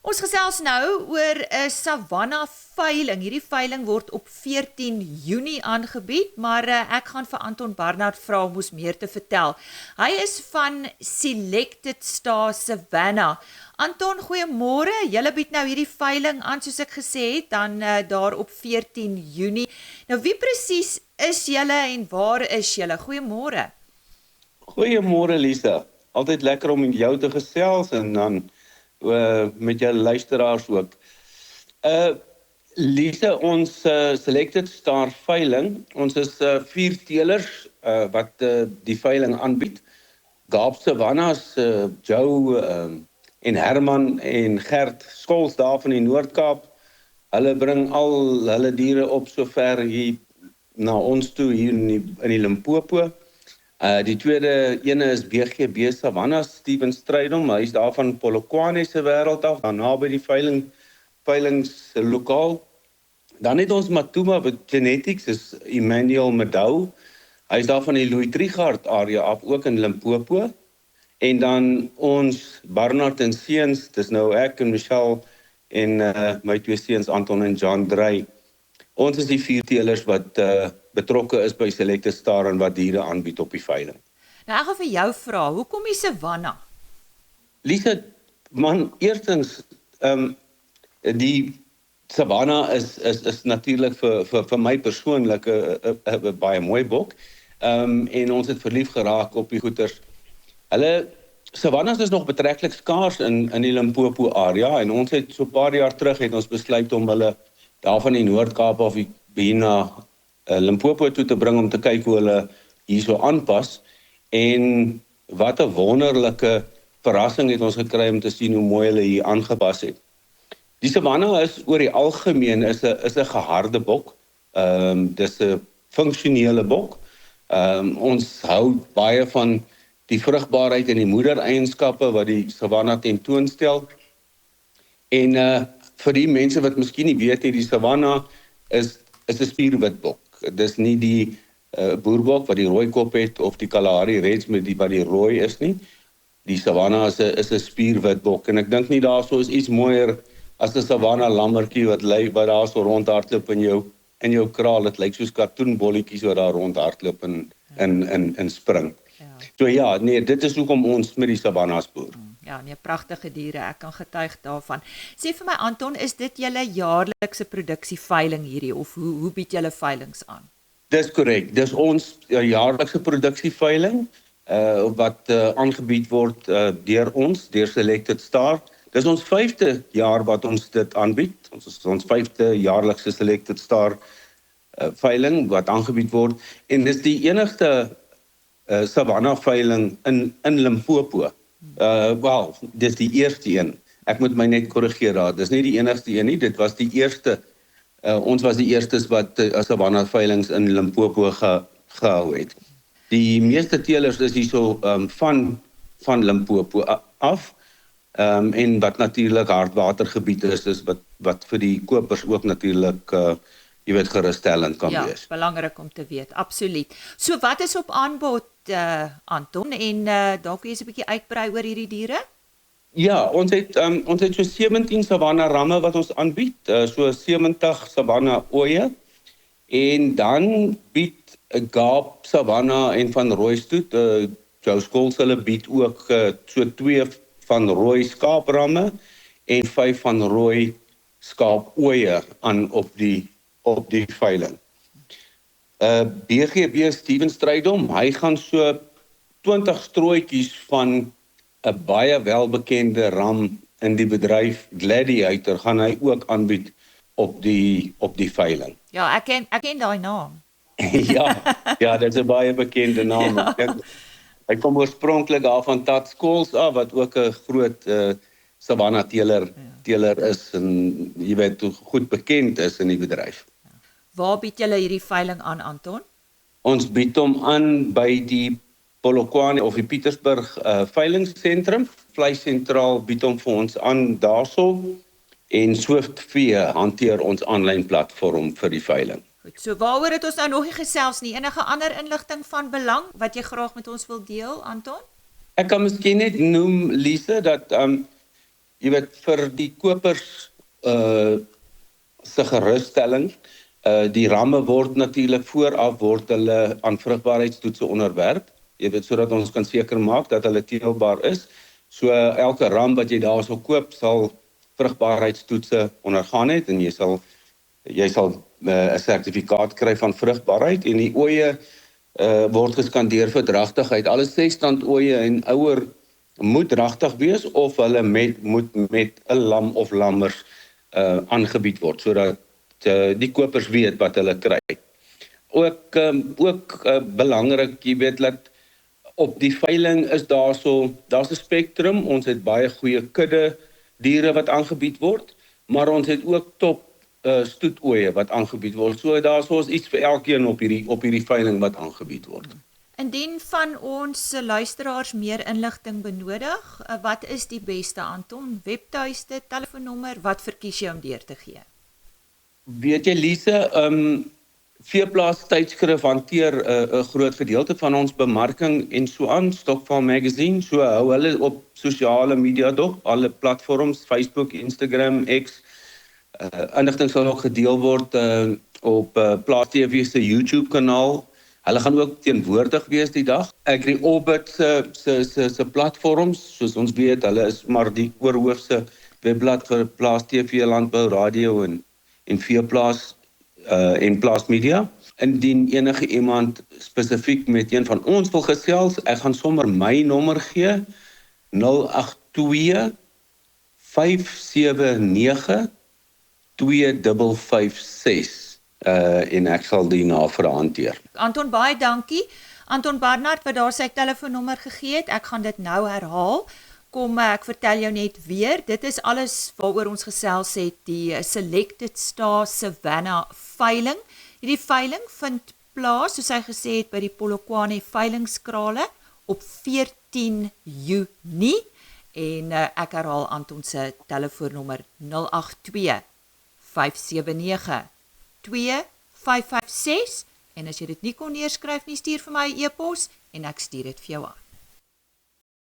Ons gesels nou oor 'n Savanna veiling. Hierdie veiling word op 14 Junie aangebied, maar ek gaan vir Anton Barnard vra om ons meer te vertel. Hy is van Selected Star Savanna. Anton, goeiemôre. Julle bied nou hierdie veiling aan soos ek gesê het, dan daar op 14 Junie. Nou wie presies is julle en waar is julle? Goeiemôre. Goeiemôre Lisa. Altyd lekker om met jou te gesels en dan met jou luisteraars ook. Lisa, ons Selected Star veiling, ons is 4 teelers wat die veiling aanbied. Gaap Savannas, Joe en Herman en Gert Skols daar van die Noord-Kaap. Hulle bring al hulle diere op sover hier na ons toe hier in die Limpopo. Die tweede ene is BGB Savannas, Steven Strydom. Hy is daar van Polokwane se wêreld af, daar naby die veilingslokaal. Dan het ons Matuma Genetics, is Emmanuel Medou. Hy is daar van die Louis Trichardt area af, ook in Limpopo. En dan ons Barnard en Seuns, dis nou ek en Michelle en my 2 seuns Anton en John Drey. Ons is die 4 teelers wat betrokke is by Selected Star en wat diere aanbied op die veiling. Nou ek gaan vir jou vra, hoekom die Savanna? Lisa, man, eerstens, die Savanna is natuurlik vir my persoonlik 'n baie mooi bok. En ons het verlief geraak op die goeters. Savannas is nog betreklik skaars in die Limpopo area en ons het so 'n paar jaar terug het ons besluit om hulle daar van die Noord-Kaap af hier na Limpopo toe te bring om te kyk hoe hulle hierso aanpas. En wat 'n wonderlike verrassing het ons gekry om te sien hoe mooi hulle hier aangepas het. Die Savanna is oor die algemeen is 'n geharde bok. Dis 'n funksionele bok. Ons hou baie van die vrugbaarheid en die moedereienskappe wat die Savanna tentoonstel. En vir die mense wat miskien nie weet nie, die Savanna is 'n spierwitbok. Dis nie die boerbok wat die rooi kop het of die Kalahari Reds met wat die rooi is nie. Die Savanna is 'n spierwitbok en ek dink nie daarso is iets mooier as 'n Savanna lammertjie wat daar so rondhardloop in jou kraal. Dit lyk soos kartoenbolletjies wat daar rondhardloop en spring. So ja, nee, dit is hoekom ons met die Savannas boer. Ja, nee, pragtige diere, ek kan getuig daarvan. Sê vir my Anton, is dit julle jaarlikse produksieveiling hierdie of hoe bied julle veilings aan? Dis korrek. Dis ons jaarlikse produksieveiling wat aangebied word deur Selected Star. Dis ons 5de jaar wat ons dit aanbied. Ons 5de jaarlikse Selected Star veiling wat aangebied word en dis die enigste Savanna veiling in Limpopo. Wel, dis die eerste een. Ek moet my net korrigeer daar. Dis nie die enigste een nie, dit was die eerste. Ons was die eerstes wat Savanna veilings in Limpopo gehou het. Die meeste teelers is hierso van Limpopo af. En wat natuurlik hardwatergebied is wat vir die kopers ook natuurlik jy weet gerusstellend kan wees. Ja, belangrik om te weet, absoluut. So wat is op aanbod Anton en dalk jy 'n bietjie uitbrei oor hierdie diere? Ja, ons het so 17 Savanna ramme wat ons aanbied, so 70 Savanna ooe en dan bied Gaap Savanna en van Rooistoet, Joe Skols hulle bied ook so 2 van rooi skaapramme en 5 van rooi skaapooie aan op die veiling. BGB Steven Strydom, hy gaan so 20 strooitjies van 'n baie welbekende ram in die bedryf Gladiator gaan hy ook aanbied op die veiling. Ja, ek ken daai naam. ja, dit is 'n baie bekende naam. Ja. Hy kom oorspronklik daar van Tat Skols af wat ook 'n groot Savanna teeler is en jy weet hoe goed bekend is in die bedryf. Waar bied julle hierdie veiling aan, Anton? Ons bied hom aan by die Polokwane of die Pietersburg veilingsentrum. Vleissentraal bied hom vir ons aan daarso en SwiftV hanteer ons aanlyn platform vir die veiling. Goed, so waaroor het ons nou nog nie gesels nie? Enige ander inligting van belang wat jy graag met ons wil deel, Anton? Ek kan miskien net noem, Lise, dat jy weet vir die kopers se gerusstelling, die ramme word natuurlik vooraf word hulle aan vrugbaarheidstoetse onderwerp. Jy weet sodat ons kan seker maak dat hulle teelbaar is. So elke ram wat jy daarso koop sal vrugbaarheidstoetse ondergaan het en jy sal 'n sertifikaat kry van vrugbaarheid en die oeye word geskandeer vir dragtigheid. Alle 6 stand oeye en ouer moet dragtig wees of hulle moet met 'n lam of lammers aangebied word sodat die kopers weet wat hulle kry. Ook belangrik, jy weet dat op die veiling is daar's 'n spektrum. Ons het baie goeie kudde diere wat aangebied word, maar ons het ook top stoetoeie wat aangebied word. So daar's iets vir elkeen op hierdie veiling wat aangebied word. Indien van ons luisteraars meer inligting benodig, wat is die beste, Anton? Webtuiste, telefoonnommer, wat verkies jy om deur te gee? Weet jy, Lise, Veeplaas tydskrif hanteer 'n groot gedeelte van ons bemarking en so aan, Stokval Magazine, so hou hulle op sosiale media dop, alle platforms, Facebook, Instagram, X. Inligting sal ook gedeel word op Plaas TV se YouTube kanaal. Hulle gaan ook teenwoordig wees die dag. AgriOrbit se platforms, soos ons weet, hulle is maar die oorhoofse webblad vir Plaas TV, landbou, radio en veeplaas en Plaas Media. Indien enige iemand spesifiek met een van ons wil gesels, ek gaan sommer my nommer gee, 082 579 2556 en ek sal die navraag hanteer. Anton, baie dankie. Anton Barnard wat daar sy telefoonnommer gegee het, ek gaan dit nou herhaal. Kom, ek vertel jou net weer, dit is alles waaroor ons gesels het, die Selected Star Savannah veiling. Hierdie veiling vind plaas, soos hy gesê het, by die Polokwane veilingskrale op 14 Junie en ek herhaal Anton se telefoonnommer 082 579 2556 en as jy dit nie kon neerskryf nie, stuur vir my 'n e-pos en ek stuur dit vir jou aan.